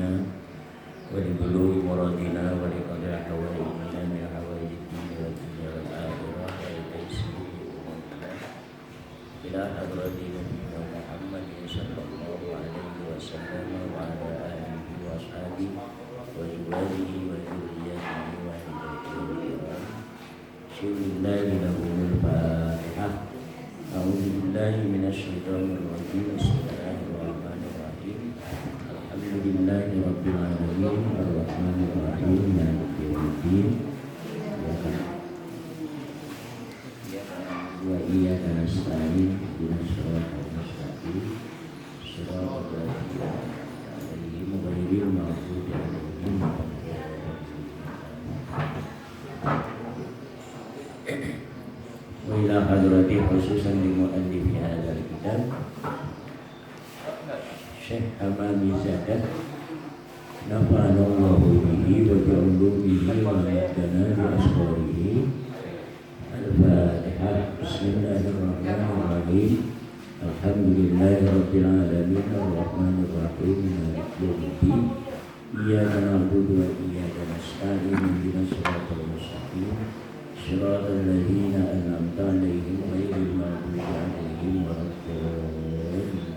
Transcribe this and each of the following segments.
أنفسنا ولبلوغ مرادنا ولقضاء حوائجنا من حوائج الدين والدنيا والآخرة ولتيسير أمورنا إلى حضرة نبينا محمد صلى الله عليه وسلم وعلى آله وأصحابه وأزواجه وذريته وعباده الكرام. بسم الله لهم الفاتحة. أعوذ بالله من الشيطان الرجيم. بسم الله الرحمن الرحيم. الحمد لله رب العالمين الرحمن الرحيم مالك يوم الدين إياك نعبد وإياك نستعين اهدنا الصراط المستقيم صراط الذين أنعمت عليهم غير المغضوب عليهم وإلى حضرتي خصوصا لمؤلف هذا الكتاب Syekh Hamami Zadat nafa'ana Allahu bihi wa bi'ulumihi wa maddana bi asrarihi. Al-Fatihah. Bismillahirrahmanirrahim. Alhamdulillahi rabbil alamin arrahmanir rahim maliki yaumiddin. Iyyaka na'budu wa iyyaka nasta'in ihdinas siratal mustaqim siratal ladzina an'amta 'alaihim ghairil maghdubi 'alaihim waladdallin.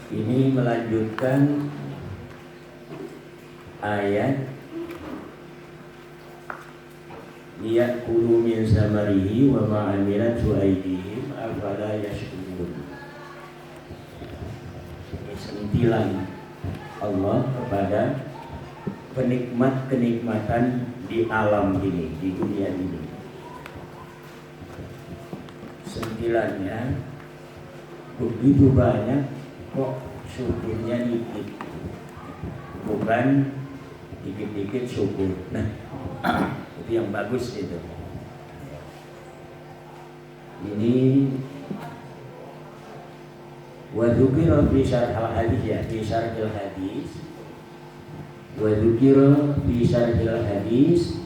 Ini melanjutkan ayat liya'kulu min samarihi wa ma'amilatu aydihim afala yashkurun. Sentilan Allah kepada kenikmatan di alam ini, di dunia ini. Sentilannya begitu banyak, kok syukurnya dikit, bukan dikit-dikit syukur. Nah, itu yang bagus itu. Ini wa dzukira fi syarhil hadis, ya, fi syarhil hadis. Wa dzukira fi syarhil hadis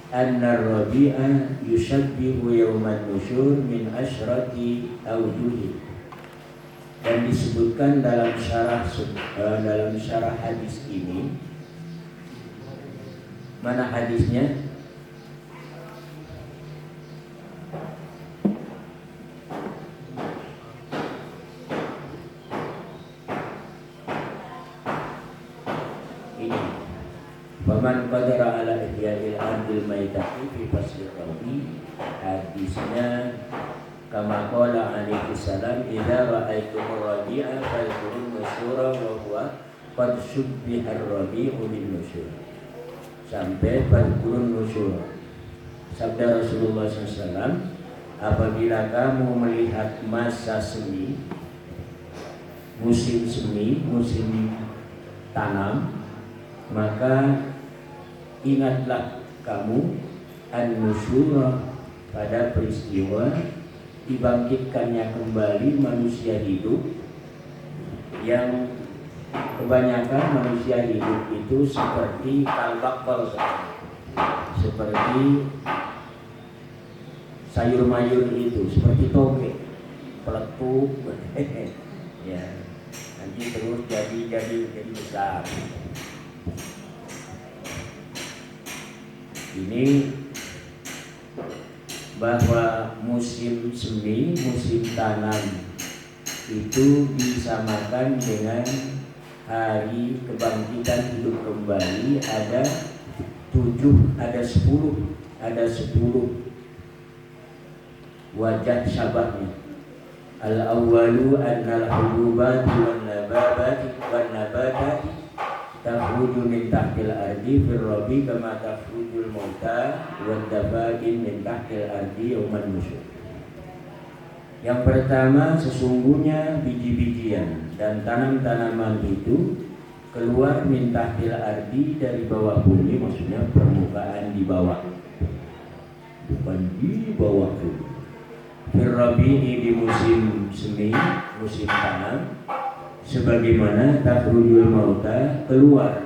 anna ar-rabi'a yushabbihu yawman nusyur min asyrati awjuhi. Dan disebutkan dalam syarah hadis ini. Mana hadisnya? Ini. Faman qadara ala ihya'il ardil maitati fi fasli rabi. Hadisnya kama qala alaihi salam idza ra'aitumur rabi'a fadhkurun nusyura wa huwa qad syubbiha ar-rabi'u bin nusyur. Sampai fadhkurun nusyura. Sabda Rasulullah SAW, apabila kamu melihat masa semi, musim semi, musim tanam, maka ingatlah kamu an-nusyura, pada peristiwa dibangkitkannya kembali manusia hidup, yang kebanyakan manusia hidup itu seperti kalbakal, seperti sayur mayur itu, seperti toge, peletuk, ya, nanti terus jadi besar. Ini bahwa musim semi, musim tanam itu disamakan dengan hari kebangkitan hidup kembali. Ada 7, ada 10 wajah syabahnya. Al-awwalu annal hububati wan nabati takhruju min tahtil ardi fir rabi kama takhrujul mauta wad dafain min tahtil ardi yauman nusyur. Yang pertama, sesungguhnya biji-bijian dan tanam-tanaman itu keluar min tahtil ardi, dari bawah bumi, maksudnya permukaan di bawah, bukan di bawah bumi. Fir rabi, di musim semi, musim tanam. sebagaimana takhrujul mauta keluar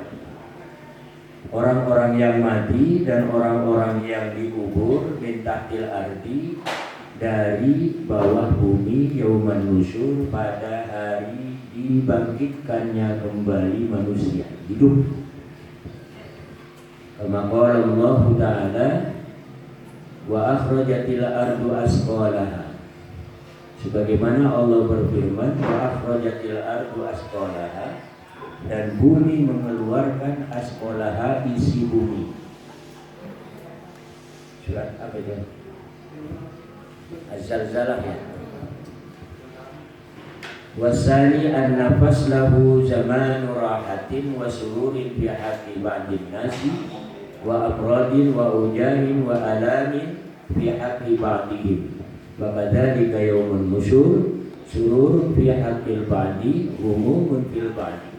orang-orang yang mati dan orang-orang yang dikubur min tahtil ardi dari bawah bumi yauman nusyur pada hari dibangkitkannya kembali manusia hidup. Kama qala Allah Ta'ala wa akhrajatil ardu asqalaha, sebagaimana Allah berfirman wa akhrajatil ardu asqalaha, dan bumi mengeluarkan asqalaha isi bumi. Surat apa itu? Az-Zalzalah ya. Wasani an-nafas lahu zamanu rahatin wa sururin fi haqqi ba'din nasi wa abradin wa ujahin wa alamin fi haqqi ba'dihim wa kadzalika yaumun nusyur sururun fi haqqil ba'di umumun fil ba'di.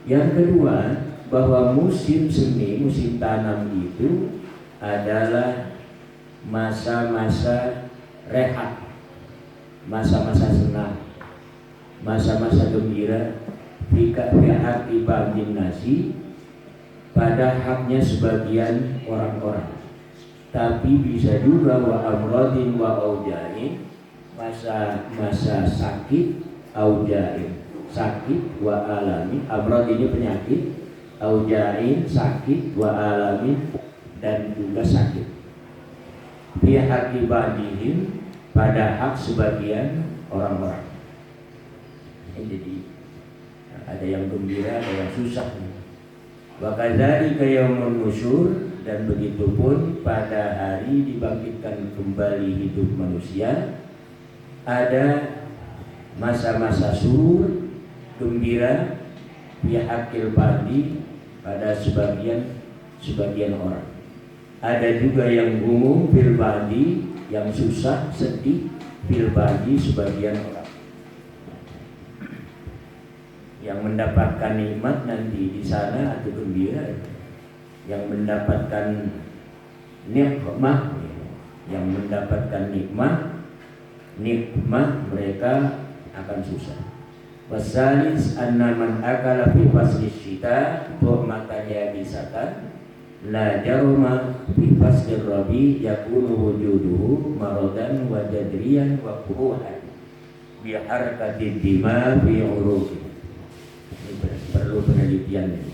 Yang kedua, bahwa musim semi, musim tanam itu adalah masa-masa rehat, masa-masa senang, masa-masa gembira, fika fi'at ibadin nasi, pada haknya sebagian orang-orang. Tapi bisa juga wa amradin wa aujain, masa sakit, aujain sakit, wa alamin, amrad ini penyakit, aujain sakit, wa alamin dan juga sakit. Fi haqqi ba'dihim, pada hak sebagian orang-orang. Jadi ada yang gembira, ada yang susah. Wa kadzalika yaumun nusyur, dan begitupun pada hari dibangkitkan kembali hidup manusia ada masa-masa surur, gembira, fi haqqil ba'di, pada sebagian orang. Ada juga yang umum fil ba'di, yang susah, sedih, fil ba'di, sebagian orang. Yang mendapatkan nikmat nanti di sana atau gembira, yang mendapatkan nikmah, yang mendapatkan nikmah mereka akan susah. Wasalis anna man akala fi fasli syita tu'matan yabisatan la jaruma fi fasli rabi yakunu wujuduhu maradan wa jadriyan wa kuruhan bi harakati dima fi uruqi. Ini perlu penelitian ini.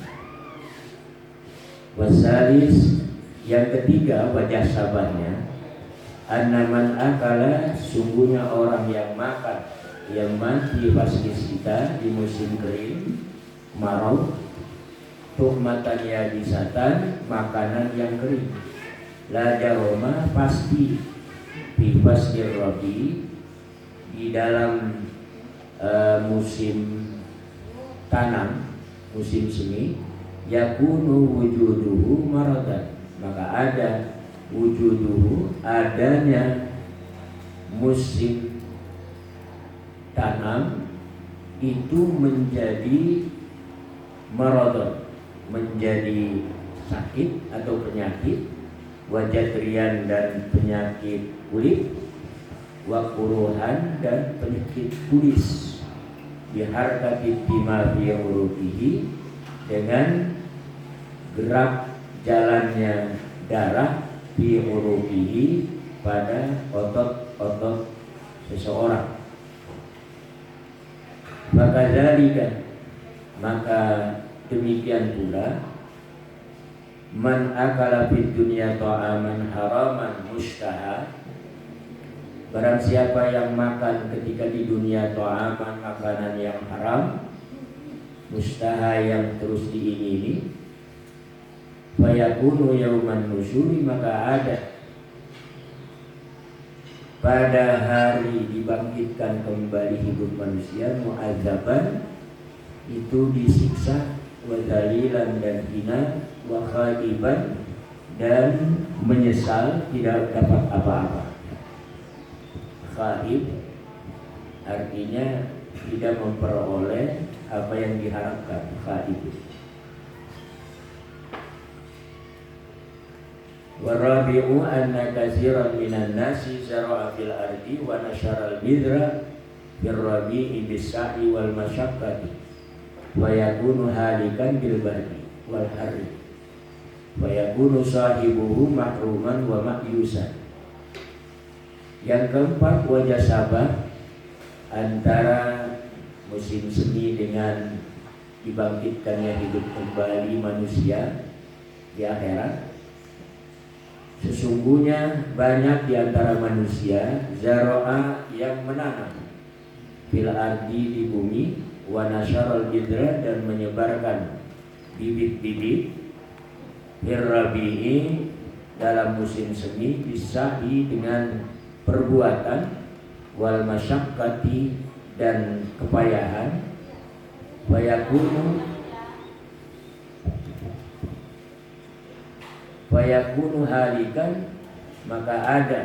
Wasalis, yang ketiga wajah sabarnya, anna man akala, sungguhnya orang yang makan, yang mati faslis kita di musim kering, marau, tuhmatan yabisatan, makanan yang kering, la jaroma, pasti fi faslir rabi, di dalam musim tanam, musim semi, yakunu wujuduhu maradan, maka ada wujuduhu, adanya musim tanam itu menjadi maradon, menjadi sakit atau penyakit, wajadrian dan penyakit kulit, wakuruhan dan penyakit kulis, biharkati dima fi uruqihi, dengan gerak jalannya darah fi uruqihi, pada otot-otot seseorang. Maka demikian pula man akala fid dunya ta'aman haraman mustaha, barang siapa yang makan ketika di dunia ta'aman, makanan yang haram, mustaha yang terus diingini, fayakunu yauman nusyuri, maka ada pada hari dibangkitkan kembali hidup manusia, mu'adzaban, itu disiksa, wa dzalilan dan hina, wa khaiban dan menyesal, tidak dapat apa-apa. Khaib artinya tidak memperoleh apa yang diharapkan. Khaib. Warabi'u anna katsiran minan nasi zara'a fil ardi wa nashara al-bidra fir rabi'i bis-sa'i wal masyaqqati wa yakunu halikan bil bardi wal harri wa yakunu sahibuhu mahruman wa ma'yusan. Yang keempat, wajah sabah antara musim semi dengan dibangkitkannya hidup kembali manusia di akhirat. Sesungguhnya banyak di antara manusia zaro'a yang menanam fil ardi di bumi wa nasyarul bidra dan menyebarkan bibit-bibit fir rabi'i dalam musim semi bisa'i dengan perbuatan wal masyaqqati dan kepayahan wa yakunu halikan, maka ada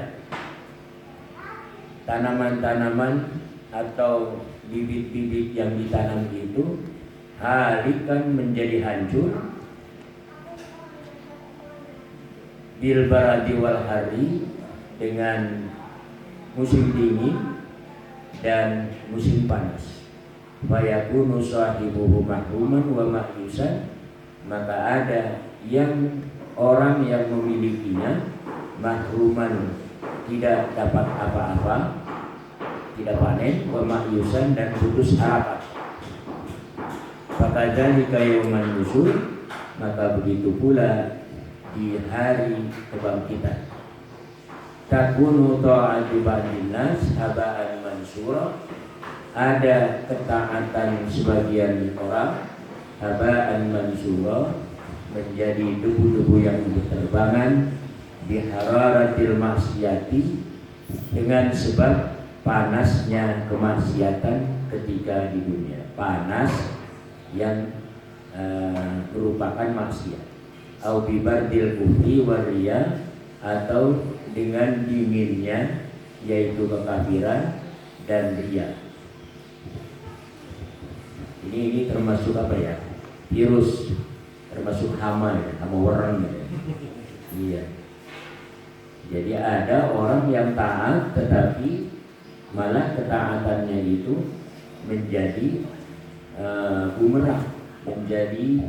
tanaman-tanaman atau bibit-bibit yang ditanam itu halikan menjadi hancur bil baradi wal hari dengan musim dingin dan musim panas. Wa yakunu sahibuhu mahruman wa ma'yusan, maka ada yang orang yang memilikinya mahruman, tidak dapat apa-apa, tidak panen, wa ma'yusan dan putus harapan. Fakadzalika yauman nusyur, maka begitu pula di hari kebangkitan. Takunu ta'atu ba'din nas haba'an mansura, ada ketaatan sebagian orang haba'an mansura menjadi debu-debu yang berterbangan bihararatil maksiati, dengan sebab panasnya kemaksiatan ketika di dunia. Panas yang merupakan maksiat. Au bibardil kufri wariya, atau dengan dinginnya yaitu kekafiran dan riya. Ini termasuk apa ya? Virus, termasuk hama ya, hama orang ya. Iya. Jadi ada orang yang taat tetapi malah ketaatannya itu menjadi bumerang, menjadi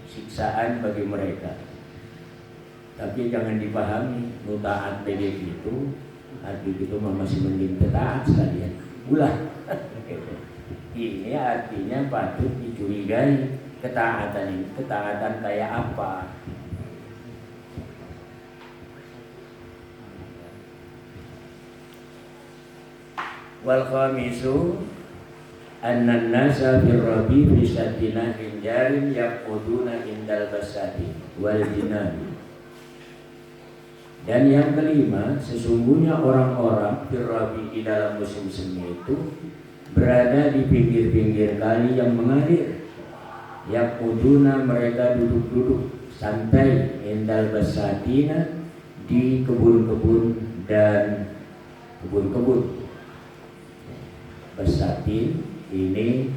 siksaan bagi mereka. Tapi jangan dipahami taat begitu, arti itu masih mending taat sekalian. Ulah. Ini artinya patut dicurigai ketaatan ini. Ketaatan kayak apa? Wal khamisu annan nasa fir rabi fi satina hinjarin yaquduna indal basati wal jinani. Dan yang kelima, sesungguhnya orang-orang fir rabi di dalam musim semi itu berada di pinggir-pinggir kali yang mengalir. Yaquduna, mereka duduk-duduk santai indal basatina, di kebun-kebun dan kebun-kebun. Basatin ini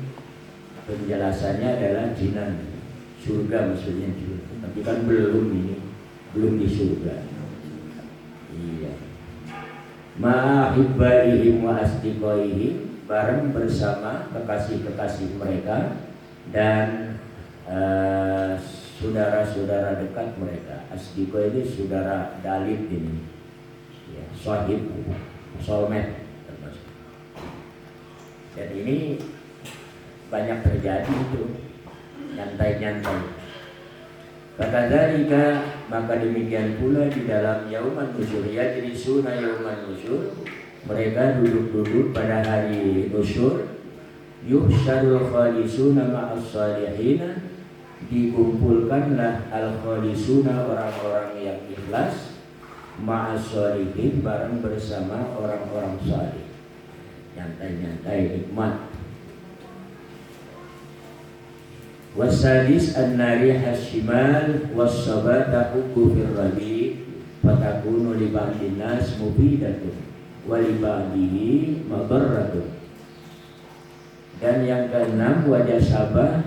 penjelasannya adalah jinan, surga maksudnya juga. Tapi kan belum di surga. Iya. Ma'ahibbaihim wa asdiqaihim, bareng bersama kekasih-kekasih mereka dan saudara-saudara dekat mereka. Asdiqa ini saudara dalib ini, ya, sahib, soulmate termasuk. Dan ini banyak terjadi itu, nyantai-nyantai. Fakadzalika, maka demikian pula di dalam yauman nusyur, yajlisuna yauman nusyur, mereka duduk-duduk pada hari nusyur. Yuhsyarul khalisuna ma'as salihina, dikumpulkanlah al-khalisuna, orang-orang yang ikhlas, ma'as salihin, bareng bersama orang-orang salih. Nyantai-nyantai nikmat. Wasadis an-nari hasyimal was-sabata hukku fir rabi fatakunu li ba'din nas mubidatun wa li ba'dihi madarratun. Dan yang keenam, wajah sabah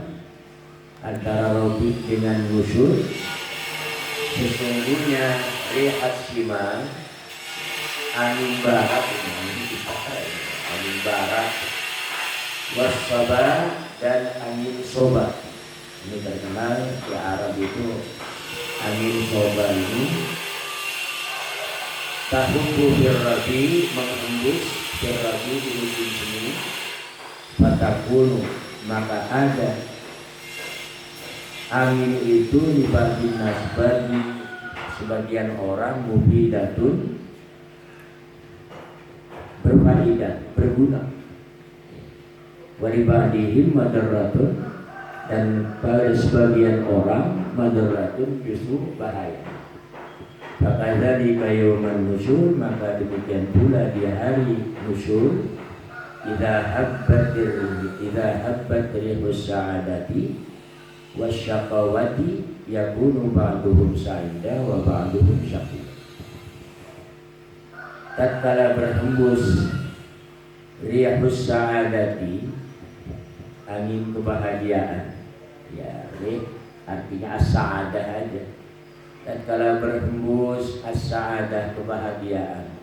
antara rabi dengan nusyur, sesungguhnya rihat simal, angin barat, angin barat wassoba dan angin soba. Ini terkenal di Arab itu angin soba ini tahumbu firrabi menghembus firrabi di musim semi fatakunu maka ada angin itu dibagi nasbani sebagian orang mubidatun berfaedah berguna walibadihim madarratun dan pada sebagian orang madarratun justru bahaya. Fakadzalika yauman nusyur maka demikian pula di hari nusyur idza habbat rihus sa'adati wasyaqawati yakunu ba'duhum sa'ida wa ba'duhum syaqi. Tatkala berhembus rihus sa'adati angin kebahagiaan, ya artinya as-sa'adah aja. Tatkala berhembus as-sa'adah kebahagiaan,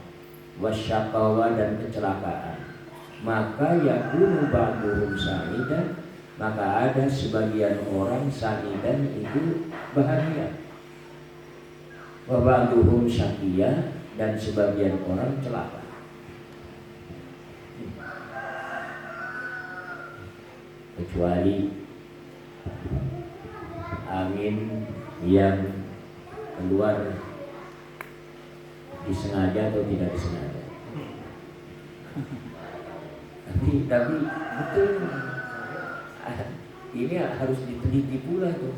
wasyaqawa dan kecelakaan, maka yakunu ba'duhum sa'idan maka ada sebagian orang sa'idan itu bahagia, wa ba'duhum syaqiyah dan sebagian orang celaka. Kecuali angin yang keluar disengaja atau tidak disengaja. Tapi betul ini harus diteliti pula tuh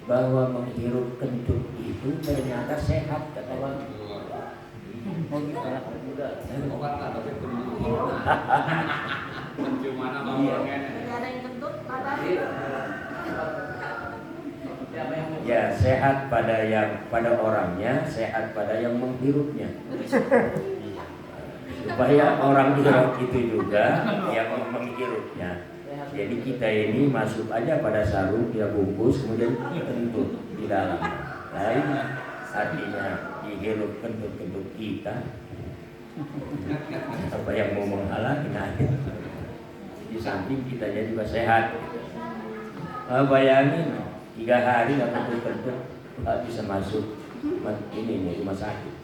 bahwa menghirup kentut itu ternyata sehat kata orang. Ya sehat pada orangnya, sehat pada yang menghirupnya. Supaya orang hiruk itu juga yang menghirupnya. Jadi kita ini masuk aja pada sarung, dia bungkus, kemudian kentut di dalam. Nah ini artinya dihirup kentut-kentut kita. Apa yang mau menghalangi nanti di samping kita jadi juga sehat. Bayangin 3 hari nggak kentut-kentut nggak bisa masuk ini nih rumah sakit.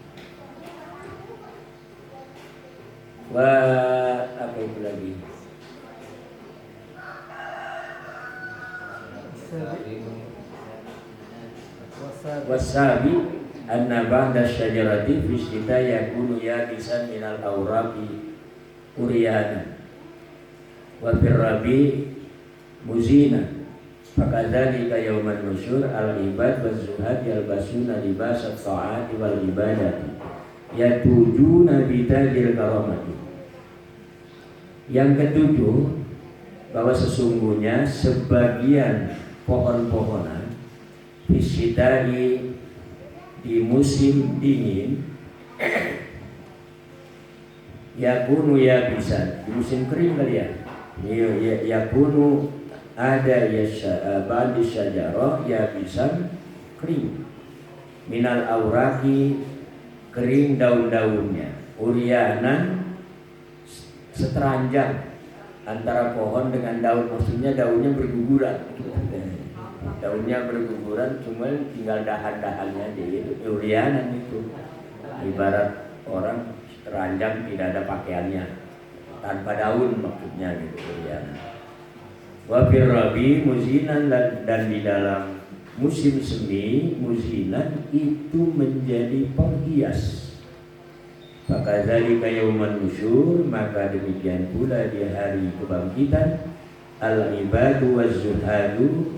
Wah apa itu lagi? Wasabi anna ba'da syajarati fi syita yakunu yabisan minal awraqi uriyana wa firrabi muzina fakadzalika yauman nusyur al ibad waz zuhad yalbasuna libasat ta'ati wal ibadati yatujuna bitajil karamati. Yang ketujuh bahwa sesungguhnya sebagian pohon-pohonan fisyidai di musim dingin yakunu yabisan di musim kering kali ya yakunu ada ba'di syajarah yabisan kering minal auraki kering daun-daunnya uryanan seteranjang antara pohon dengan daun maksudnya daunnya berguguran. Daunnya berguguran cuma tinggal dahan-dahannya di urianan itu. Ibarat orang teranjang tidak ada pakaiannya tanpa daun maksudnya gitu urianan. Wa firrabi muzinan dan di dalam musim semi muzinan itu menjadi penghias. Fakadzalika yauman nusyur maka demikian pula di hari kebangkitan al-ibadu waz-zuhadu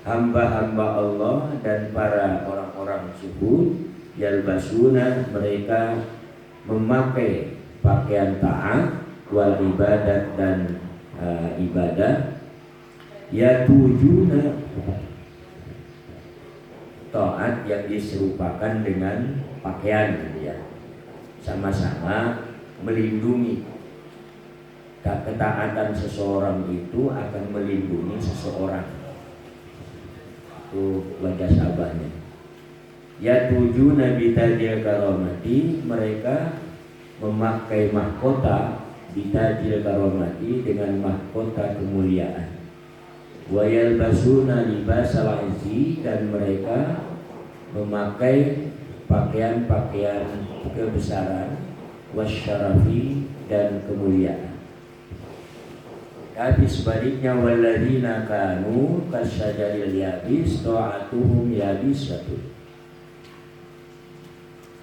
hamba-hamba Allah dan para orang-orang zuhud yalbasuna mereka memakai pakaian taat wal ibadat dan ibadah yatujuna taat yang diserupakan dengan pakaian ya. Sama-sama melindungi. Ketaatan seseorang itu akan melindungi seseorang. Itu wajah sabahnya. Ya tujuh Nabi Tajil Karamati mereka memakai mahkota bitajil karomati, dengan mahkota kemuliaan. Wa yalbasuna libasal izzi, dan mereka memakai pakaian-pakaian kebesaran, wasyarafi, dan kemuliaan. Tapi sebaliknya, walladzina kanu kasyajaril yabis ta'atuhum yabisatun,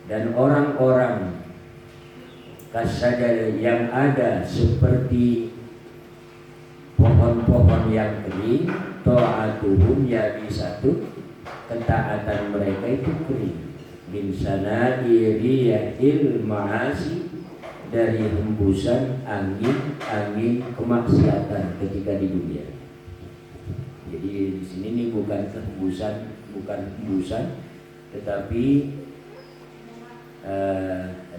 dan orang-orang kasyajar yang ada seperti pohon-pohon yang kering, ta'atuhum yabisatun, ketaatan mereka itu kering, min sana'i riyahil ma'asi, dari hembusan angin kemaksiatan ketika di dunia. Jadi di sini ini bukan hembusan, tetapi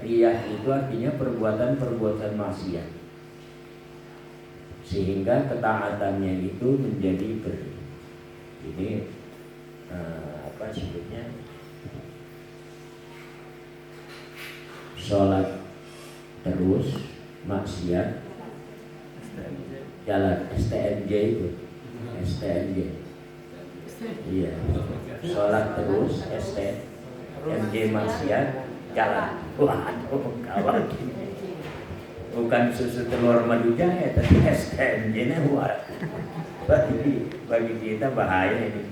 riyah itu artinya perbuatan maksiat, sehingga ketaatannya itu menjadi kering. Ini apa sebutnya, sholat terus maksiat jalan, STNJ itu, STNJ, iya, sholat terus STNJ maksiat jalan. Waduh, kawan, bukan susu telur madu jahe, tapi STNJ-nya bagi kita bahaya ini.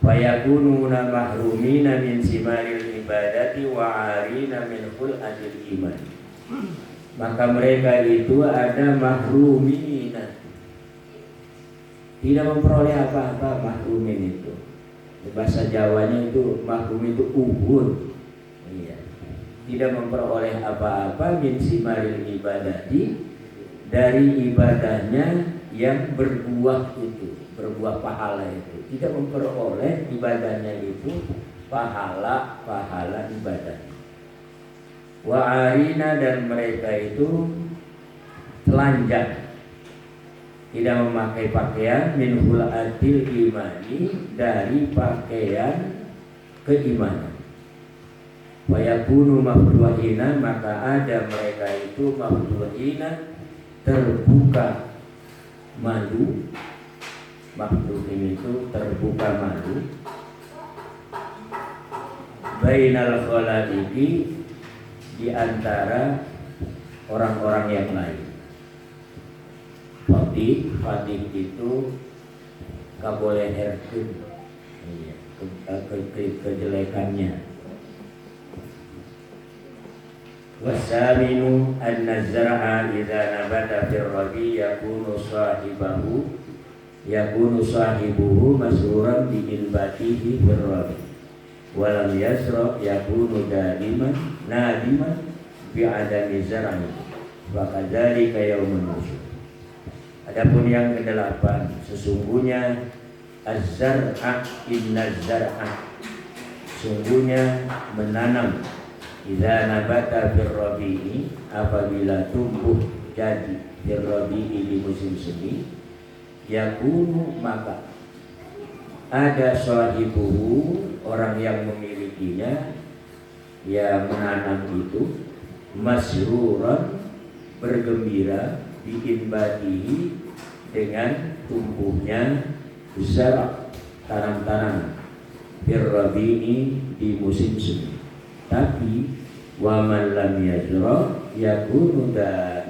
Fayakununa mahrumina min simaril ibadati wa arina min khul'atil iman. Maka mereka itu ada mahrumina, tidak memperoleh apa-apa. Mahrumin itu bahasa Jawanya itu mahrum itu ubur, iya. Tidak memperoleh apa-apa min simaril ibadati, dari ibadahnya yang berbuah itu, berbuah pahala itu. Tidak memperoleh ibadahnya itu pahala ibadah. Wa arina, dan mereka itu telanjang, tidak memakai pakaian min hul'atil imani, dari pakaian keimanan. Wa yakunu mafduhina, maka ada mereka itu mafduhina, terbuka malu. Mafduhin itu terbuka malu, bainal khalaiqi, di antara orang-orang yang lain. Fatih itu gak boleh herkun, kejelekannya. Wasaminu an-nazra'a idza nabata fir rabi yakunu sahibuhu masruran bi ilbatihi fir rabi walam yasra yakunu nadiman bi adami zar'i wa kadzalika yaumun nusyur. Adapun yang kedelapan, sesungguhnya az-zar'a inna-zar'a, sungguhnya menanam, idza nabata fir rabi'i, apabila tumbuh jadi fir rabi'i, di musim semi, yakunu, maka ada sahibuhu, orang yang memilikinya, yang menanam itu, masruran, bergembira, biinbatihi, dengan tumbuhnya zar', tanam-tanaman, birrabi'i, di musim semi. Tapi waman lam yazra yakunu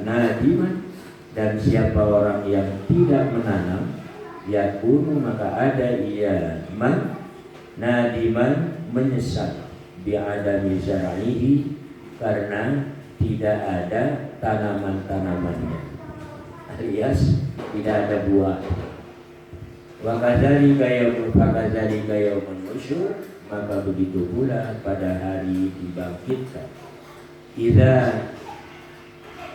nadiman, dan siapa orang yang tidak menanam, yakunu, maka ada ia nadiman, menyesal, bi'adami zar'ihi, karena tidak ada tanaman-tanamannya, alias tidak ada buah. Wa kadzalika yaumun nusyur, maka begitu pula pada hari dibangkitkan. Idza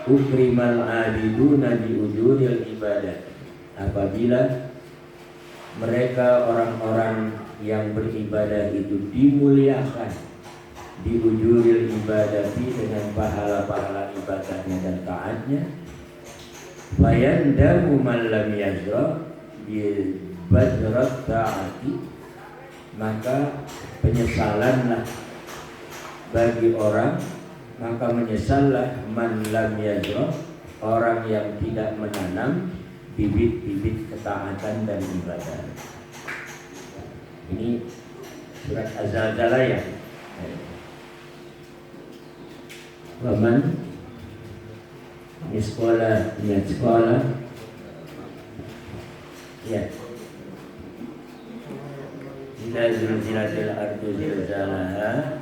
ukrimal abiduna bi ujuril ibadah, apabila mereka orang-orang yang beribadah itu dimuliakan, di ujuril ibadati, dengan pahala-pahala ibadahnya dan taatnya. Fayandamu man lam yazra bi badrat taati, maka penyesalanlah bagi orang, maka menyesallah man lam yazrah, orang yang tidak menanam bibit-bibit ketaatan dan ibadah. Ini surat Az-Zalzalah ya. Waman miskola ya. Ila zulzilatil ardu zilzalaha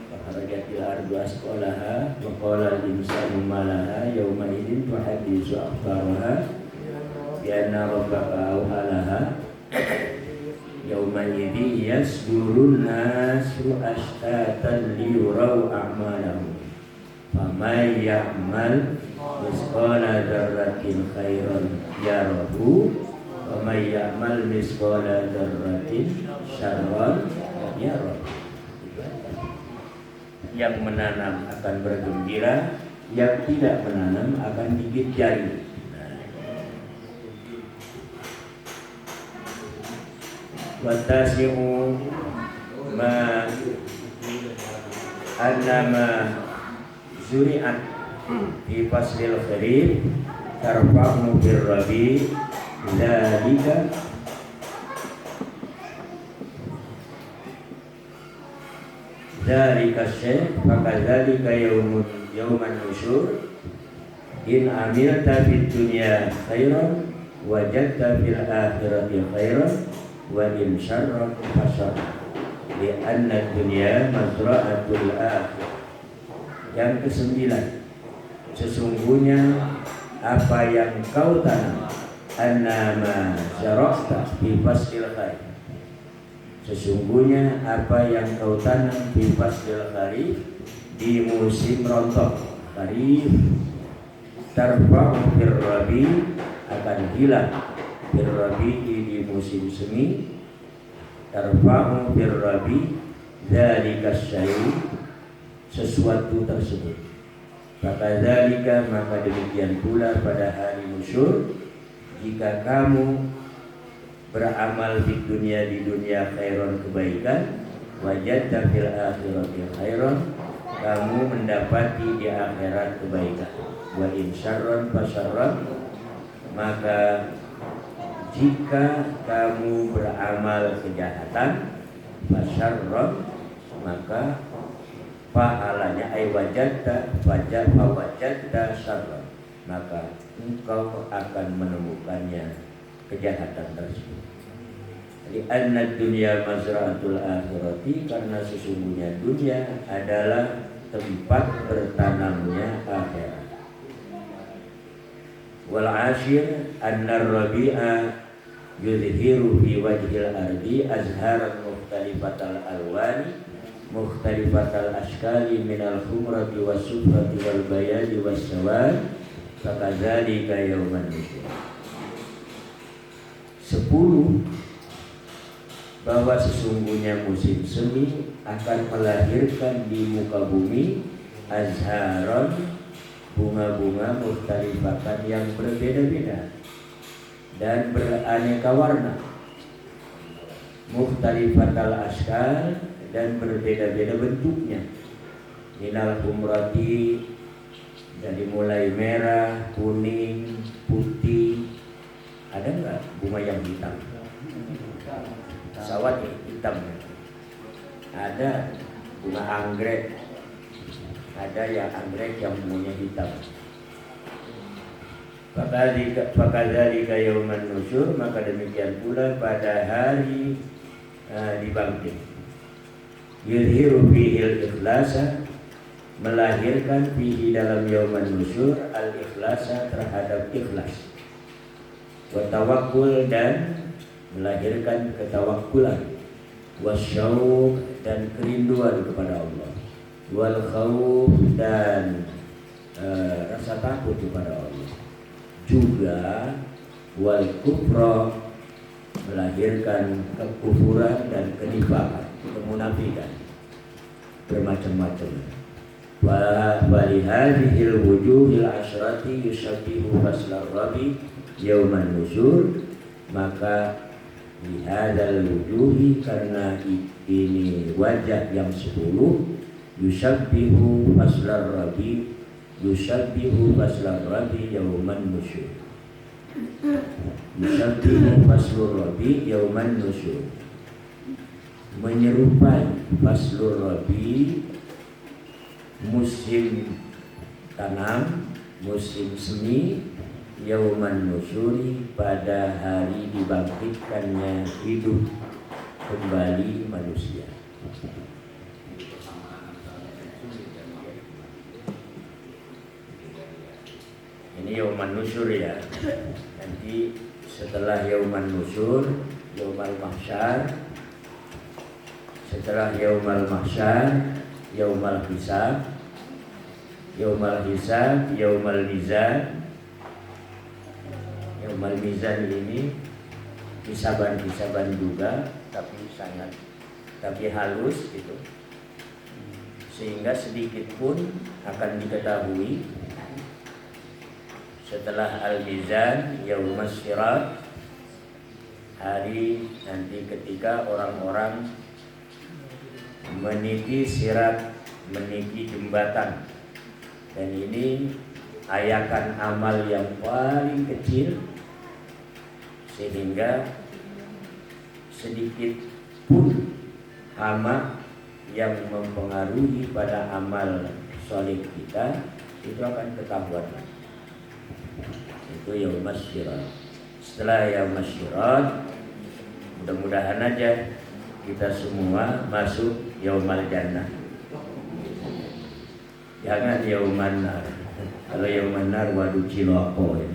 wa kharajatil ardu asqalaha wa qala al-insanu ma laha yawma idzin tuhaddisu akhbaraha bi anna rabbaka awhalaha yawma idzin yasdurun nasu ashtatan liyuraw a'malahum faman ya'mal misqala dzarratin khairan yarahu wa may ya'mal misqala dzarratin syarran yarahu. Yang menanam akan bergembira, yang tidak menanam akan gigit jari. Watasi'u ma annama zuri'at fi faslil kharif tarfa'u birrabi dzalika dzalika syekh fakadzalika yauman nusyur in amilta fid dunya khairan wajadta fil akhirati khairan wa in syarran fasyarr li anna dunya mazra'atul akhir. Yang kesembilan, sesungguhnya apa yang kau tanam, annama syara'ta fi faslil kharif, sesungguhnya apa yang kau tanam fi faslil kharif, di musim rontok kharif, tarfa'u birrabi, akan hilang birrabi di musim semi, tarfa'u birrabi dzalika syai', sesuatu tersebut. Fakadzalika, maka demikian pula pada hari nusyur, jika kamu beramal di dunia khairan, kebaikan, wajadta fil akhirati khairan, kamu mendapati di akhirat kebaikan, wa in syarran fasyarran, maka jika kamu beramal kejahatan, fasyarran, maka pahalanya ay wajadta syarran, maka engkau akan menemukannya kejahatan tersebut. Jadi anna dunya mazra'atul akhirati, karena sesungguhnya dunia adalah tempat bertanamnya akhirat. Wal ashir anna rabi'a yudhiru fi wajhil ardi azharan mukhtalifatal alwani mukhtalifatal ashkali minal humrati was sufrati wal bayadi was sawad fakadzalika yauman nusyur. 10, bahwa sesungguhnya musim semi akan melahirkan di muka bumi azharon, bunga-bunga mukhtalifatan yang berbeda-beda dan beraneka warna, mukhtalifatal ashkal, dan berbeda-beda bentuknya, minal humrati, dari mulai merah, kuning, putih. Ada nggak bunga yang hitam? Pesawat yang hitam. Ada bunga anggrek, ada yang anggrek yang bunganya hitam. Fakadzalika yauman nusyur, maka demikian pula pada hari dibangkit. Yudhiru fihil ikhlasa, melahirkan fihi dalam yauman nusyur al ikhlasa, terhadap ikhlas, wa tawakkul, dan melahirkan ketawakkulan, wasyauq, dan kerinduan kepada Allah, wal khauf, dan rasa takut kepada Allah, juga wal kufra, melahirkan kekufuran dan kenifakan, kemunafikan, bermacam-macam. Wa walihadhil wujuhil asyrati yusabbihu faslar rabi yauman nusyur, maka Lihadzal wujuhi, karena ini wajah yang 10, yusabbihu faslar rabi, yusabbihu faslar rabi yauman nusyur. Yusabbihu faslur rabi yauman nusyur, menyerupai faslur rabi, musim tanam, musim semi, yauman nusyuri, pada hari dibangkitkannya hidup kembali manusia. Ini yauman nusyur ya. Nanti setelah yauman nusyur, yaumal mahsyar. Setelah yaumal mahsyar, yaumal hisab. Yaumal hisab, yaumal mizan. Yaumal mizan ini hisaban-hisaban juga, tapi halus gitu. Sehingga sedikit pun akan diketahui. Setelah al-mizan, yaumas sirat, hari nanti ketika orang-orang meniti sirat, meniti jembatan. Dan ini ayakan amal yang paling kecil, sehingga sedikit pun hama yang mempengaruhi pada amal soleh kita itu akan ketahuan. Itu yaumas syirat. Setelah yaumas syirat, mudah-mudahan aja kita semua masuk yaumal jannah. Jangan yauman nar. Kalau yauman nar, waduh ciloko ya.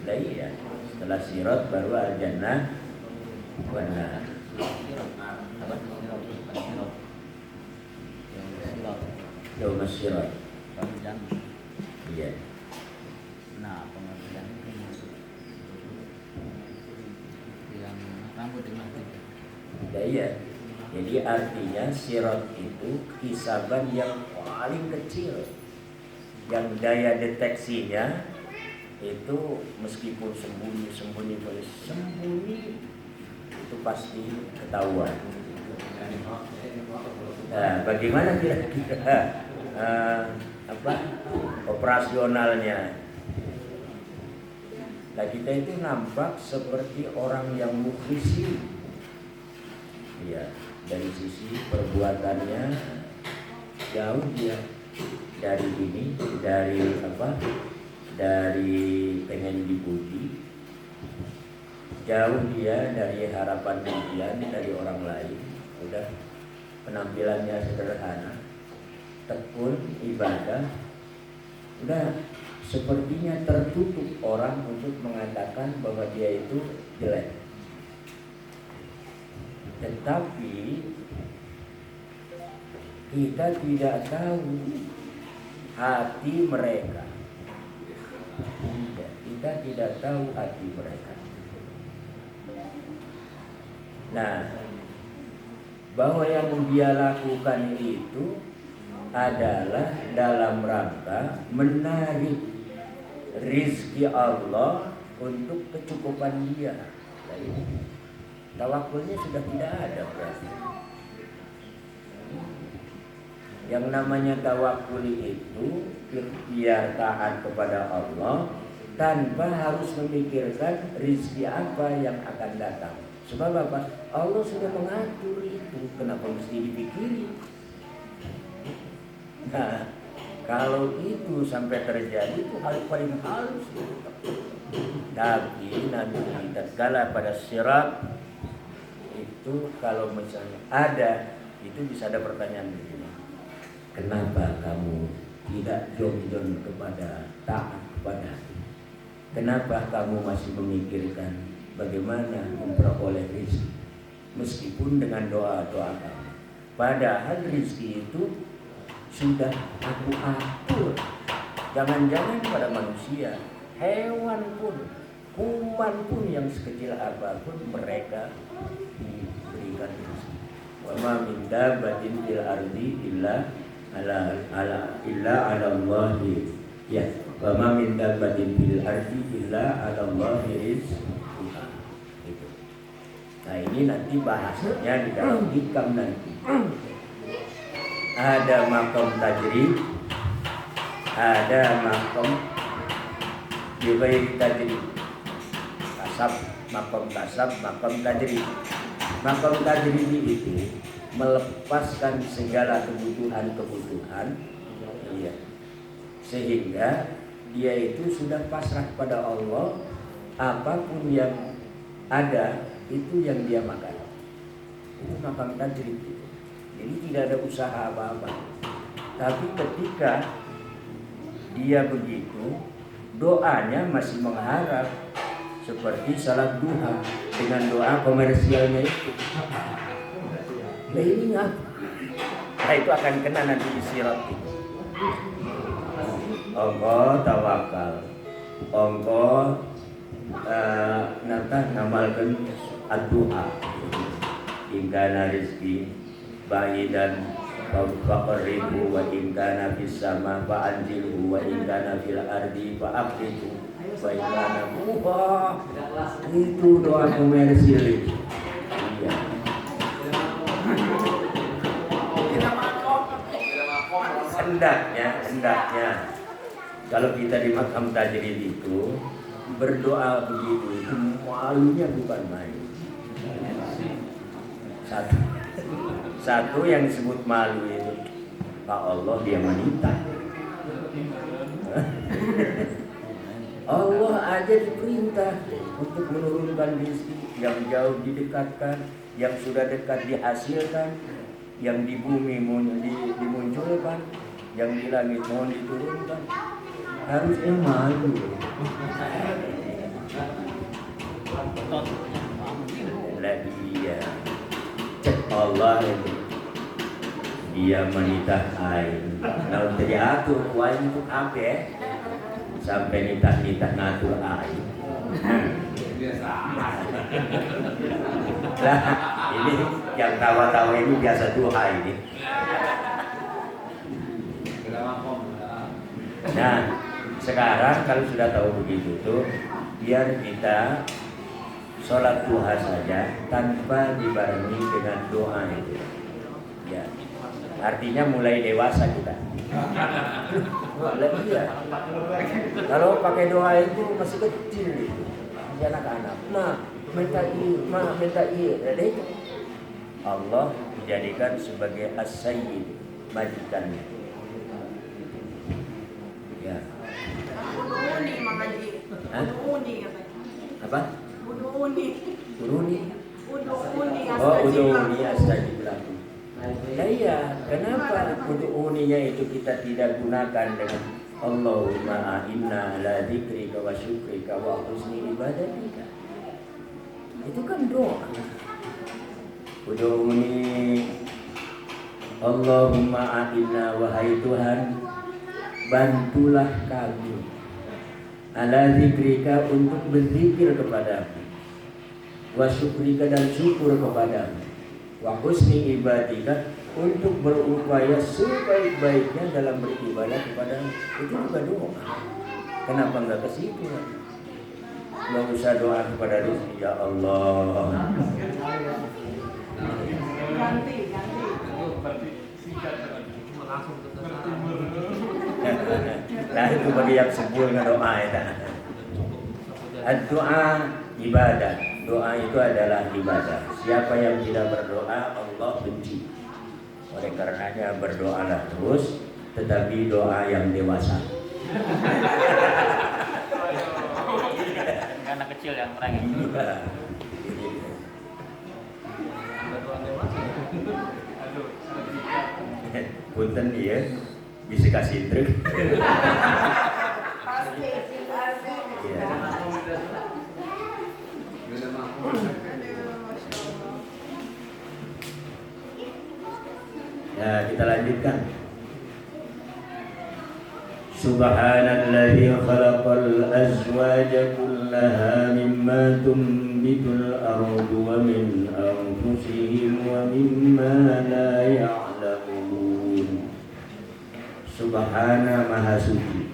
Nah, iya. Setelah syirat baru al jannah wan nar. Yaumas syirat. Iya. Nah, pengertian itu yang rambut di mati. Ya, iya. Jadi artinya sirat itu hisaban yang paling kecil, yang daya deteksinya itu meskipun sembunyi itu pasti ketahuan. Nah, bagaimana kira-kira operasionalnya? Nah, kita itu nampak seperti orang yang mukhlisi. Ya, dari sisi perbuatannya jauh dia dari ini, dari pengen dipuji, jauh dia dari harapan pujian dari orang lain. Udah, penampilannya sederhana, tekun ibadah, udah sepertinya tertutup orang untuk mengatakan bahwa dia itu jelek. Tetapi kita tidak tahu hati mereka. Kita tidak tahu hati mereka. Nah, bahwa yang dia lakukan itu adalah dalam rangka menarik rizki Allah untuk kecukupan dia. Tawakulnya sudah tidak ada berarti. Yang namanya tawakul itu biar taat kepada Allah tanpa harus memikirkan rizki apa yang akan datang. Sebab apa? Allah sudah mengatur itu, kenapa mesti dipikirin? Nah, kalau itu sampai terjadi itu hal paling halus. Tapi nanti tatkala pada sirat itu kalau misalnya ada, itu bisa ada pertanyaan begini. Kenapa kamu tidak jom-jom kepada taat kepada? Kenapa kamu masih memikirkan bagaimana memperoleh rezeki meskipun dengan doa-doa kamu? Padahal rezeki itu sudah aku atur. Jangan-jangan pada manusia, hewan pun, kuman pun yang sekecil apapun mereka diberikan rezeki. Wa ma min dabbatin fil ardi illa ala Allahi ya Wa ma min dabbatin fil ardi illa 'ala Allahi rizquha. Gitu. Nah ini nanti bahasanya di dalam hikam nanti. Ada makom tajrid, ada makom biwairi tajrid. Kasab, makom kasab, makom tajrid. Makom tajrid itu melepaskan segala kebutuhan, iya. Sehingga dia itu sudah pasrah pada Allah, apapun yang ada itu yang dia makan. Itu makom tajrid itu. Jadi tidak ada usaha apa-apa. Tapi ketika dia begitu, doanya masih mengharap seperti salat duha dengan doa komersialnya itu. Nah ini apa? Nah itu akan kena nanti di sirat itu. Allah tawakal, Allah ngamalkan ad-duha ingkana rizki ba'idan faqribu wa ingkana fis sama fa'anjilhu wa ingkana fil ardi fa'aqitu wa ingkana mubah. Itu doa komersil itu. Iya. Hendaknya kalau kita di makam tajrid itu berdoa begitu itu malunya bukan main. Satu yang disebut malu itu Pak Allah dia wanita. Allah aja diperintah untuk menurunkan rezeki, yang jauh didekatkan, yang sudah dekat dihasilkan, yang di bumi dimunculkan, yang di langit mohon diturunkan. Harusnya malu. Lagi ya. Allah itu dia menitah air. Kalau diatur wain itu kabeh sampai nitah ngatur air. Lah ini yang tawa-tawa ini biasa duha ini. Nah sekarang kalau sudah tahu begitu tuh biar kita sholat duha saja tanpa dibarengi dengan doa itu. Ya. Artinya mulai dewasa kita. Iya. Kalau pakai doa itu masih kecil itu. Masih anak-anak. Minta iya. Ada itu. Allah dijadikan sebagai as-sayyid, majikannya. Ya. Uduni Mang Haji. Uduni katanya. Apa? Uduni. Uduni astajib lakum. Nah iya, kenapa uduninya itu kita tidak gunakan dengan Allahumma a'inna ala dzikrika wa syukrika wa husni ibadatika. Itu kan doa. Uduni Allahumma a'inna wahai Tuhan, bantulah kami ala dzikrika untuk berzikir kepadamu, wa syukrika dan syukur kepadamu, wa husni ibadika untuk berupaya sebaik-baiknya dalam beribadah kepadamu. Itu juga doa. Kenapa enggak ke situ? Enggak usah doa kepada rezeki, ya Allah. Ganti. Nah itu bagi yang sebul doa itu. Doa ibadah. Doa itu adalah ibadah. Siapa yang tidak berdoa Allah benci. Oleh karenanya berdoalah terus, tetapi doa yang dewasa. Anak kecil yang merengek. Punten dia bisa kasih trik. Ya. Ya, kita lanjutkan. Subhanalladzi khalaqal azwaja kullaha mimma tunbitul ardu wa min anfusihim wa mimma la ya'lamun. Subhana maha suci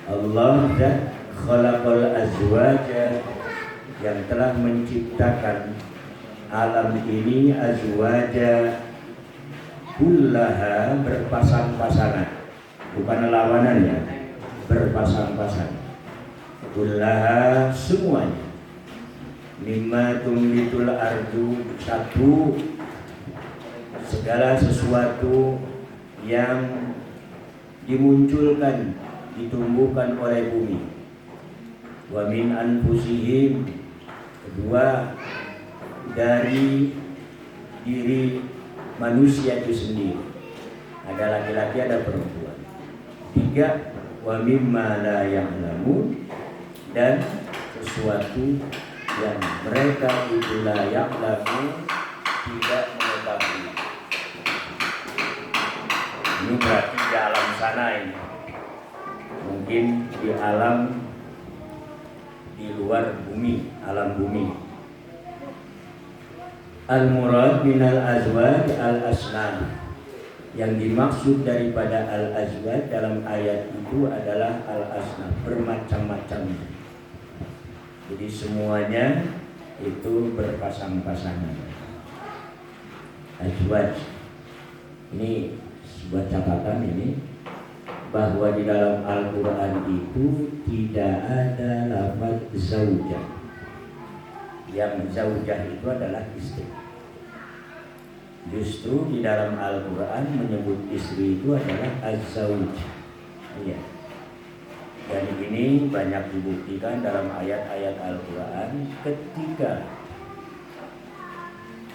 Allah zat khalaqal azwaja yang telah menciptakan alam ini azwaja kullaha berpasang-pasangan, bukan lawanan ya, berpasang-pasang. Kullaha semuanya, mimma tumbitul ardu satu segala sesuatu yang dimunculkan, ditumbuhkan oleh bumi. Wa min anfusihim, kedua dari diri manusia itu sendiri, ada laki-laki ada perempuan. Tiga, wa mimma la ya'lamun, dan sesuatu yang mereka itu la ya'lamun, tidak mengetahui. Ini berarti di alam sana ini, mungkin di alam di luar bumi, alam bumi. Al-murad minal azwaj al-asnam, yang dimaksud daripada al-azwaj dalam ayat itu adalah al-asnam, bermacam-macam. Jadi semuanya itu berpasang-pasangan. Azwaj ini sebuah catatan ini, bahwa di dalam Al-Quran itu tidak ada lafaz zaujah. Yang zaujah itu adalah istri. Justru di dalam Al-Quran menyebut istri itu adalah az-zauj. Iya. Dan ini banyak dibuktikan dalam ayat-ayat Al-Quran, ketika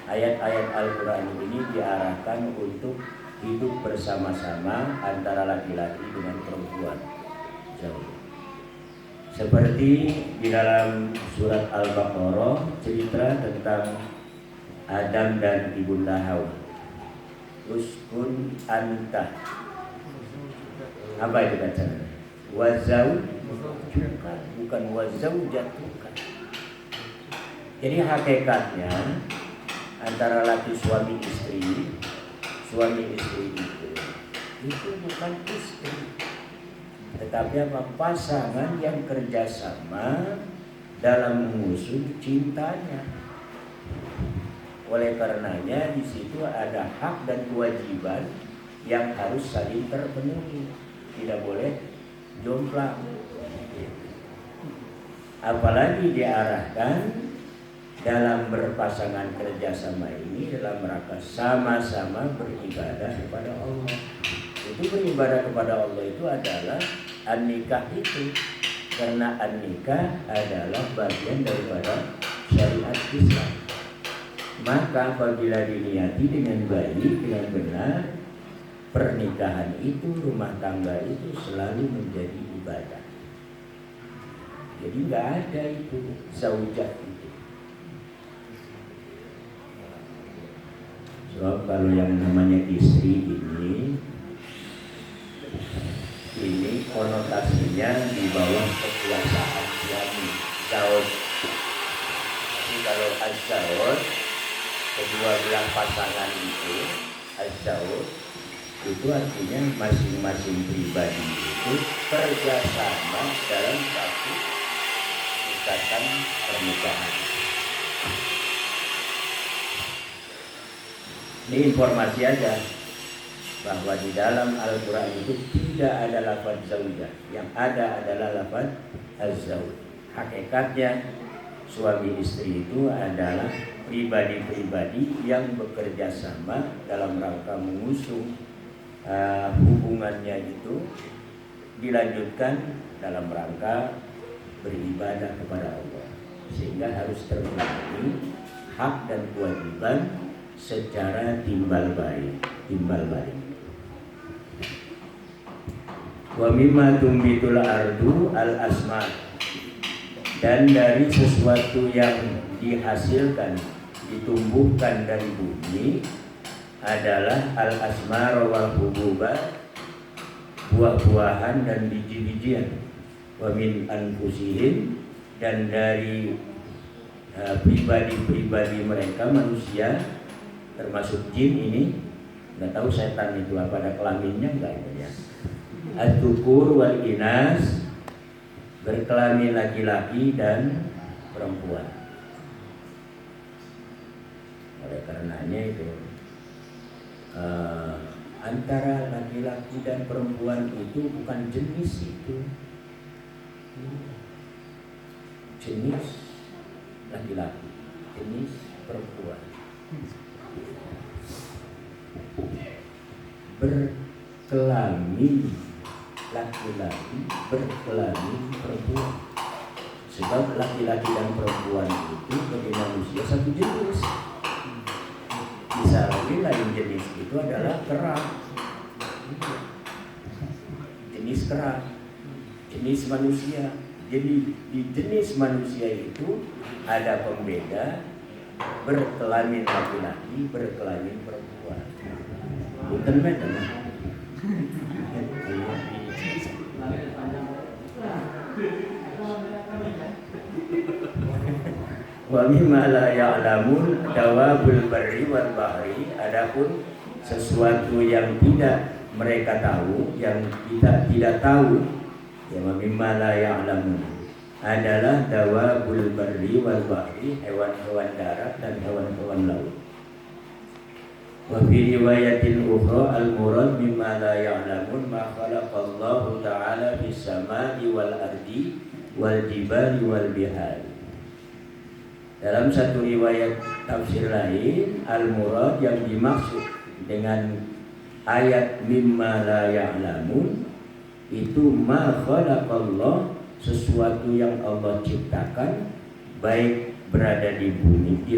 ayat-ayat Al-Quran ini diarahkan untuk hidup bersama-sama antara laki-laki dengan perempuan. Jauh. Seperti di dalam surat Al-Baqarah cerita tentang Adam dan ibunda Hawa. Uskun anta. Apa itu bacaan? Wazaujuka, bukan wazaujatuka. Jadi hakikatnya antara laki suami istri itu bukan istri, tetapi apa? Pasangan yang kerjasama dalam mengusung cintanya. Oleh karenanya di situ ada hak dan kewajiban yang harus saling terpenuhi, tidak boleh jomplang. Apalagi diarahkan dalam berpasangan kerjasama ini dalam rangka sama-sama beribadah kepada Allah. Itu beribadah kepada Allah itu adalah an-nikah itu, karena an-nikah adalah bagian daripada syariat Islam. Maka apabila diniati dengan baik, dengan benar, pernikahan itu, rumah tangga itu selalu menjadi ibadah. Jadi nggak ada itu zaujah itu. Sebab kalau yang namanya istri ini konotasinya di bawah kekuasaan suami, zauj. Tapi kalau az-zauj, kedua belah pasangan itu, az-zauj itu artinya masing-masing pribadi itu kerjasama dalam satu ikatan pernikahan. Ini informasi aja bahwa di dalam Al-Quran itu tidak ada lafaz zaujah, yang ada adalah lafaz az-zauj. Hakikatnya suami istri itu adalah pribadi-pribadi yang bekerja sama dalam rangka mengusung hubungannya itu dilanjutkan dalam rangka beribadah kepada Allah, sehingga harus terpenuhi hak dan kewajiban secara timbal balik. Wa mimma tumbitul ardu al-asma, dan dari sesuatu yang dihasilkan, ditumbuhkan dari bumi adalah al-asmar wal hububat, buah-buahan dan biji-bijian. Wa min anfusihim, dan dari pribadi-pribadi mereka manusia, termasuk jin ini. Nggak tahu setan itu apa, ada kelaminnya enggak itu ya. Ad-dukur wal inas, berkelamin laki-laki dan perempuan. Oleh karenanya itu antara laki-laki dan perempuan itu bukan jenis itu, jenis laki-laki, jenis perempuan. Berkelamin laki-laki, berkelamin perempuan. Sebab laki-laki dan perempuan itu bagi manusia satu jenis. Bisa lagi lain jenis itu adalah kera, jenis kera, jenis manusia. Jadi di jenis manusia itu ada pembeda berkelamin laki-laki, berkelamin perempuan. Bukan beda. Wa mimma la ya'lamun dawabul barri wal bahri, adapun sesuatu yang tidak mereka tahu, yang kita tidak tahu, ya wa mimma la ya'lamun adalah dawabul barri wal bahri, hewan-hewan darat dan hewan-hewan laut. Wa fi riwayatin ukhra al-murad mimma la ya'lamun ma khalaqallahu ta'ala fis samai wal ardi wal jibali wal bihari. Dalam satu riwayat tafsir lain, al-murad yang dimaksud dengan ayat mimma la ya'lamun itu ma khalaqallah, sesuatu yang Allah ciptakan baik berada di bumi, di